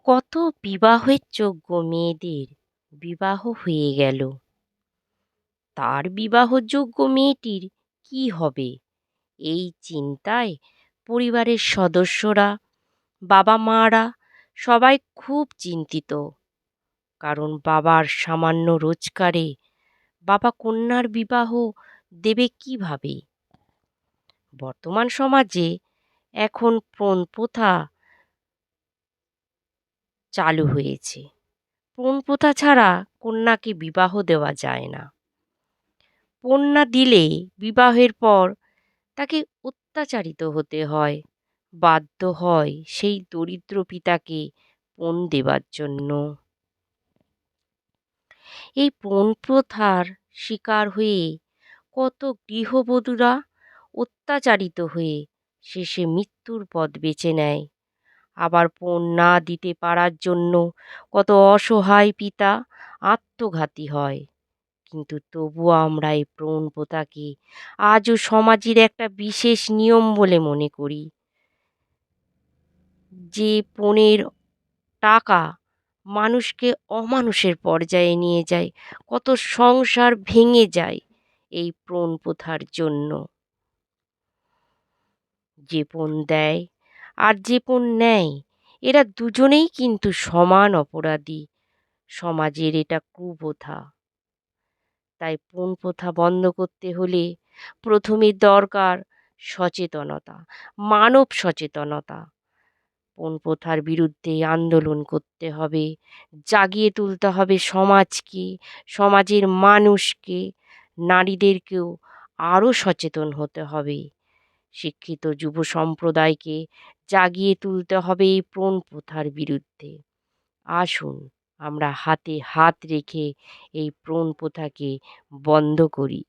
কত বিবাহের যোগ্য মেয়েদের বিবাহ হয়ে গেল, তার বিবাহযোগ্য মেয়েটির কি হবে এই চিন্তায় পরিবারের সদস্যরা, বাবা মারা সবাই খুব চিন্তিত। কারণ বাবার সামান্য রোজগারে বাবা কন্যার বিবাহ দেবে কিভাবে? বর্তমান সমাজে এখন পণ প্রথা চালু হয়েছে। পণ প্রথা ছাড়া কন্যাকে বিবাহ দেওয়া যায় না। কন্যা দিলে বিবাহের পর তাকে অত্যাচারিত হতে হয়, বাধ্য হয় সেই দরিদ্র পিতাকে পণ দেবার জন্য। এই পণ প্রথার শিকার হয়ে কত গৃহবধূরা অত্যাচারিত হয়ে শেষে মৃত্যুর পথ বেছে নেয়। আবার পণ না দিতে পারার জন্য কত অসহায় পিতা আত্মঘাতী হয়। কিন্তু তবুও আমরা এই পণ প্রথাকে আজও সমাজের একটা বিশেষ নিয়ম বলে মনে করি। যে পণের টাকা মানুষকে অমানুষের পর্যায়ে নিয়ে যায়, কত সংসার ভেঙে যায় এই পণ প্রথার জন্য। যে পণ দেয় আর যে পণ নেয়, এরা দুজনেই কিন্তু সমান অপরাধী। সমাজের এটা কুপ্রথা। তাই পণ প্রথা বন্ধ করতে হলে প্রথমে দরকার সচেতনতা, মানব সচেতনতা। পণ প্রথার বিরুদ্ধে আন্দোলন করতে হবে, জাগিয়ে তুলতে হবে সমাজকে, সমাজের মানুষকে, নারীদেরকেও আরও সচেতন হতে হবে। শিক্ষিত যুব সম্প্রদায়কে জাগিয়ে তুলতে হবে এই পণ প্রথার বিরুদ্ধে। আসুন আমরা হাতে হাত রেখে এই পণ প্রথাকে বন্ধ করি।